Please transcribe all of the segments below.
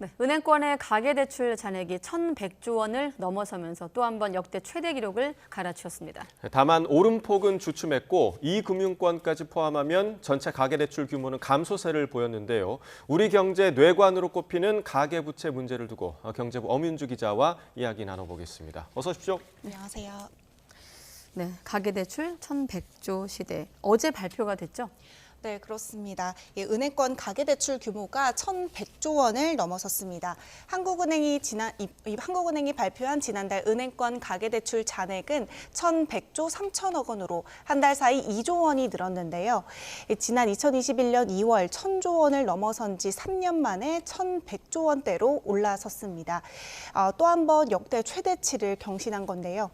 네, 은행권의 가계대출 잔액이 1,100조 원을 넘어서면서 또 한 번 역대 최대 기록을 갈아치웠습니다. 다만 오름폭은 주춤했고 이 금융권까지 포함하면 전체 가계대출 규모는 감소세를 보였는데요. 우리 경제 뇌관으로 꼽히는 가계부채 문제를 두고 경제부 엄윤주 기자와 이야기 나눠보겠습니다. 어서 오십시오. 안녕하세요. 네, 가계대출 1,100조 시대. 어제 발표가 됐죠? 네, 그렇습니다. 은행권 가계대출 규모가 1,100조 원을 넘어섰습니다. 한국은행이 발표한 지난달 은행권 가계대출 잔액은 1,100조 3천억 원으로 한 달 사이 2조 원이 늘었는데요. 지난 2021년 2월 1,000조 원을 넘어선 지 3년 만에 1,100조 원대로 올라섰습니다. 또 한 번 역대 최대치를 경신한 건데요.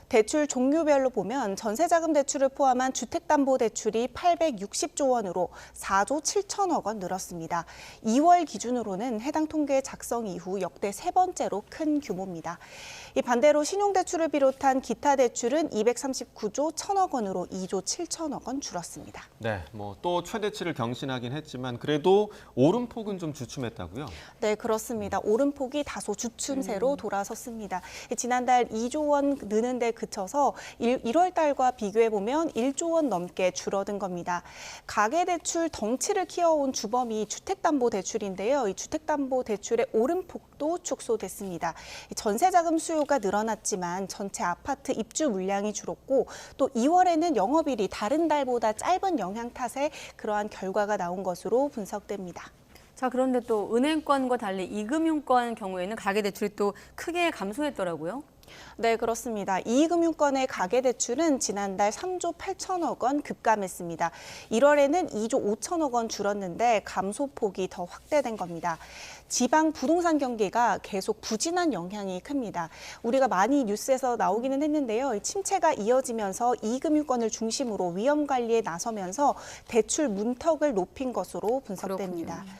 대출 종류별로 보면 전세자금 대출을 포함한 주택담보대출이 860조 원으로 4조 7천억 원 늘었습니다. 2월 기준으로는 해당 통계 작성 이후 역대 세 번째로 큰 규모입니다. 이 반대로 신용대출을 비롯한 기타 대출은 239조 1천억 원으로 2조 7천억 원 줄었습니다. 네, 또 최대치를 경신하긴 했지만 그래도 오름폭은 좀 주춤했다고요? 네, 그렇습니다. 오름폭이 다소 주춤세로 돌아섰습니다. 지난달 2조 원 느는데 그쳐서 1월 달과 비교해 보면 1조 원 넘게 줄어든 겁니다. 가계대출 덩치를 키워온 주범이 주택담보대출인데요. 이 주택담보대출의 오름폭도 축소됐습니다. 전세자금 수요가 늘어났지만 전체 아파트 입주 물량이 줄었고 또 2월에는 영업일이 다른 달보다 짧은 영향 탓에 그러한 결과가 나온 것으로 분석됩니다. 자, 그런데 또 은행권과 달리 이금융권 경우에는 가계대출이 또 크게 감소했더라고요. 네, 그렇습니다. 이금융권의 가계대출은 지난달 3조 8천억 원 급감했습니다. 1월에는 2조 5천억 원 줄었는데 감소폭이 더 확대된 겁니다. 지방 부동산 경기가 계속 부진한 영향이 큽니다. 우리가 많이 뉴스에서 나오기는 했는데요. 침체가 이어지면서 이금융권을 중심으로 위험 관리에 나서면서 대출 문턱을 높인 것으로 분석됩니다. 그렇군요.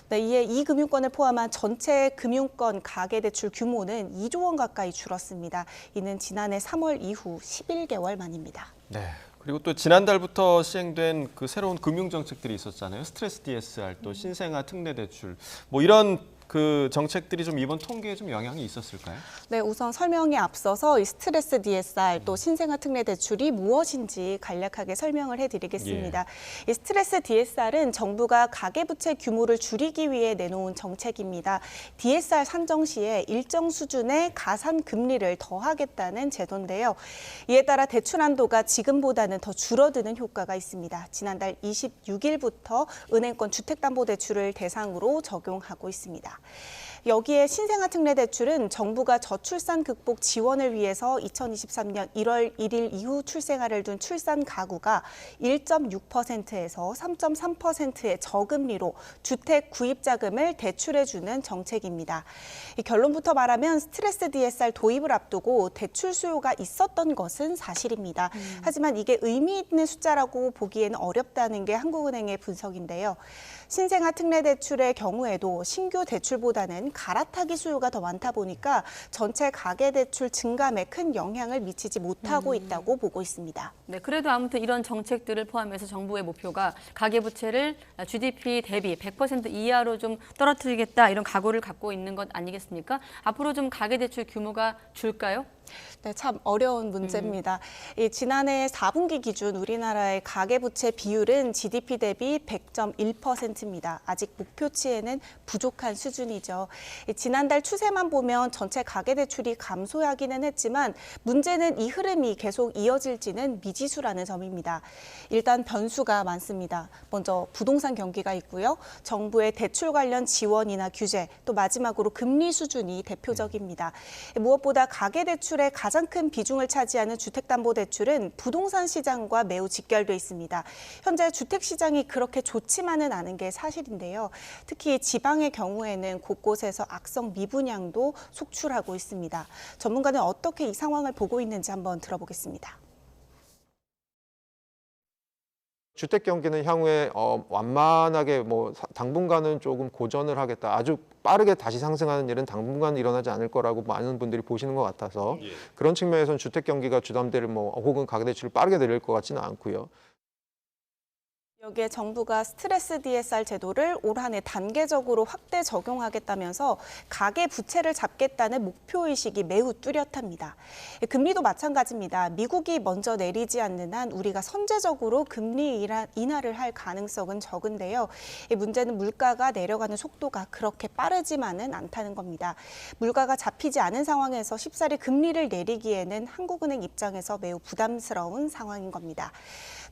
네, 이에 이금융권을 포함한 전체 금융권 가계대출 규모는 2조 원 가까이 줄었습니다. 이는 지난해 3월 이후 11개월 만입니다. 네. 그리고 또 지난달부터 시행된 그 새로운 금융 정책들이 있었잖아요. 스트레스 DSR, 또 신생아 특례 대출, 이런 그 정책들이 좀 이번 통계에 좀 영향이 있었을까요? 네, 우선 설명에 앞서서 이 스트레스 DSR 또 신생아 특례 대출이 무엇인지 간략하게 설명을 해드리겠습니다. 이 스트레스 DSR은 정부가 가계부채 규모를 줄이기 위해 내놓은 정책입니다. DSR 산정 시에 일정 수준의 가산 금리를 더하겠다는 제도인데요. 이에 따라 대출 한도가 지금보다는 더 줄어드는 효과가 있습니다. 지난달 26일부터 은행권 주택담보대출을 대상으로 적용하고 있습니다. 여기에 신생아 특례 대출은 정부가 저출산 극복 지원을 위해서 2023년 1월 1일 이후 출생아를 둔 출산 가구가 1.6%에서 3.3%의 저금리로 주택 구입 자금을 대출해주는 정책입니다. 결론부터 말하면 스트레스 DSR 도입을 앞두고 대출 수요가 있었던 것은 사실입니다. 하지만 이게 의미 있는 숫자라고 보기에는 어렵다는 게 한국은행의 분석인데요. 신생아 특례 대출의 경우에도 신규 대출보다는 갈아타기 수요가 더 많다 보니까 전체 가계대출 증감에 큰 영향을 미치지 못하고 있다고 보고 있습니다. 네, 그래도 아무튼 이런 정책들을 포함해서 정부의 목표가 가계부채를 GDP 대비 100% 이하로 좀 떨어뜨리겠다 이런 각오를 갖고 있는 것 아니겠습니까? 앞으로 좀 가계대출 규모가 줄까요? 네, 참 어려운 문제입니다. 지난해 4분기 기준 우리나라의 가계부채 비율은 GDP 대비 100.1%입니다. 아직 목표치에는 부족한 수준이죠. 지난달 추세만 보면 전체 가계대출이 감소하기는 했지만 문제는 이 흐름이 계속 이어질지는 미지수라는 점입니다. 일단 변수가 많습니다. 먼저 부동산 경기가 있고요. 정부의 대출 관련 지원이나 규제, 또 마지막으로 금리 수준이 대표적입니다. 무엇보다 가계대출의 가장 큰 비중을 차지하는 주택담보대출은 부동산 시장과 매우 직결돼 있습니다. 현재 주택시장이 그렇게 좋지만은 않은 게 사실인데요. 특히 지방의 경우에는 곳곳에서 악성 미분양도 속출하고 있습니다. 전문가는 어떻게 이 상황을 보고 있는지 한번 들어보겠습니다. 주택 경기는 향후에 완만하게 당분간은 조금 고전을 하겠다. 아주 빠르게 다시 상승하는 일은 당분간 일어나지 않을 거라고 많은 분들이 보시는 것 같아서 그런 측면에서는 주택 경기가 주담대를 혹은 가계대출을 빠르게 내릴 것 같지는 않고요. 여기에 정부가 스트레스 DSR 제도를 올 한 해 단계적으로 확대 적용하겠다면서 가계 부채를 잡겠다는 목표의식이 매우 뚜렷합니다. 금리도 마찬가지입니다. 미국이 먼저 내리지 않는 한 우리가 선제적으로 금리 인하를 할 가능성은 적은데요. 문제는 물가가 내려가는 속도가 그렇게 빠르지만은 않다는 겁니다. 물가가 잡히지 않은 상황에서 쉽사리 금리를 내리기에는 한국은행 입장에서 매우 부담스러운 상황인 겁니다.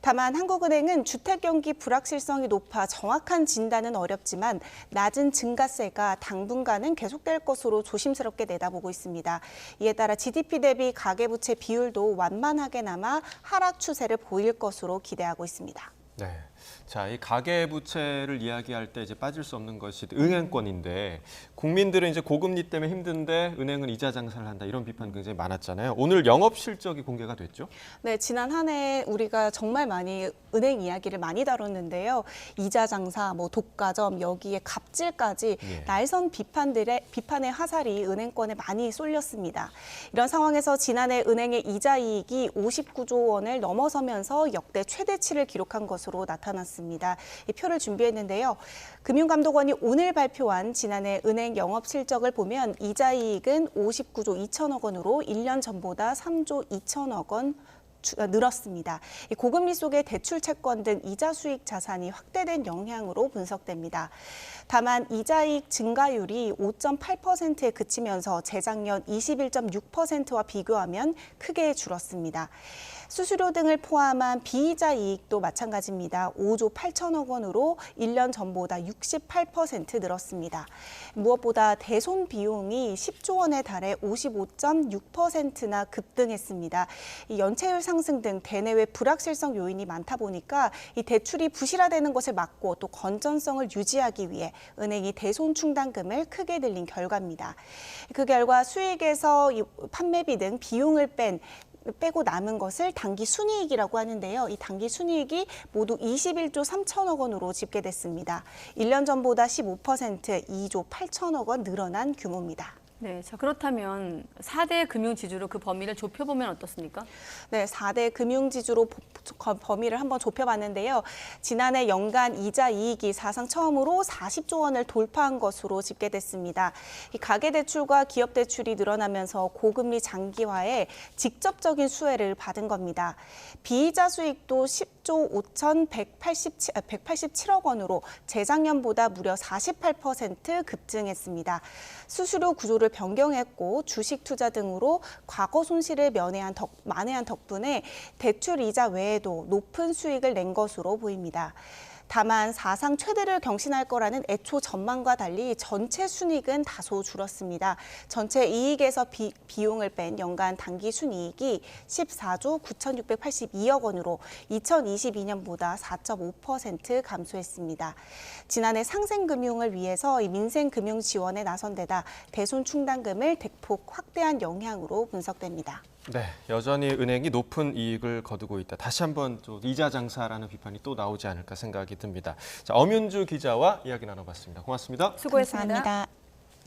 다만 한국은행은 주택 경기 불확실성이 높아 정확한 진단은 어렵지만 낮은 증가세가 당분간은 계속될 것으로 조심스럽게 내다보고 있습니다. 이에 따라 GDP 대비 가계부채 비율도 완만하게나마 하락 추세를 보일 것으로 기대하고 있습니다. 네. 자, 이 가계부채를 이야기할 때 이제 빠질 수 없는 것이 은행권인데 국민들은 이제 고금리 때문에 힘든데 은행은 이자 장사를 한다 이런 비판 굉장히 많았잖아요. 오늘 영업 실적이 공개가 됐죠? 네, 지난 한 해 우리가 정말 많이 은행 이야기를 많이 다뤘는데요. 이자 장사, 독가점, 여기에 갑질까지 예. 날선 비판의 화살이 은행권에 많이 쏠렸습니다. 이런 상황에서 지난해 은행의 이자 이익이 59조 원을 넘어서면서 역대 최대치를 기록한 것으로 나타났습니다. 이 표를 준비했는데요. 금융감독원이 오늘 발표한 지난해 은행 영업 실적을 보면 이자 이익은 59조 2천억 원으로 1년 전보다 3조 2천억 원 늘었습니다. 고금리 속에 대출 채권 등 이자 수익 자산이 확대된 영향으로 분석됩니다. 다만 이자이익 증가율이 5.8%에 그치면서 재작년 21.6%와 비교하면 크게 줄었습니다. 수수료 등을 포함한 비이자 이익도 마찬가지입니다. 5조 8천억 원으로 1년 전보다 68% 늘었습니다. 무엇보다 대손 비용이 10조 원에 달해 55.6%나 급등했습니다. 이 연체율 상승 등 대내외 불확실성 요인이 많다 보니까 이 대출이 부실화되는 것을 막고 또 건전성을 유지하기 위해 은행이 대손 충당금을 크게 늘린 결과입니다. 그 결과 수익에서 이 판매비 등 비용을 빼고 남은 것을 당기 순이익이라고 하는데요. 이 당기 순이익이 모두 21조 3천억 원으로 집계됐습니다. 1년 전보다 15%, 2조 8천억 원 늘어난 규모입니다. 네, 자 그렇다면 4대 금융지주로 그 범위를 좁혀보면 어떻습니까? 네, 4대 금융지주로 범위를 한번 좁혀봤는데요. 지난해 연간 이자 이익이 사상 처음으로 40조 원을 돌파한 것으로 집계됐습니다. 이 가계대출과 기업대출이 늘어나면서 고금리 장기화에 직접적인 수혜를 받은 겁니다. 비이자 수익도 10조 5,187억 원으로 재작년보다 무려 48% 급증했습니다. 수수료 구조를 변경했고 주식 투자 등으로 과거 손실을 만회한 덕분에 대출 이자 외에도 높은 수익을 낸 것으로 보입니다. 다만 사상 최대를 경신할 거라는 애초 전망과 달리 전체 순이익은 다소 줄었습니다. 전체 이익에서 비용을 뺀 연간 당기 순이익이 14조 9,682억 원으로 2022년보다 4.5% 감소했습니다. 지난해 상생금융을 위해서 민생금융 지원에 나선 데다 대손 충당금을 대폭 확대한 영향으로 분석됩니다. 네, 여전히 은행이 높은 이익을 거두고 있다. 다시 한번 또 이자 장사라는 비판이 또 나오지 않을까 생각이 듭니다. 자, 엄윤주 기자와 이야기 나눠봤습니다. 고맙습니다. 수고했습니다. 감사합니다.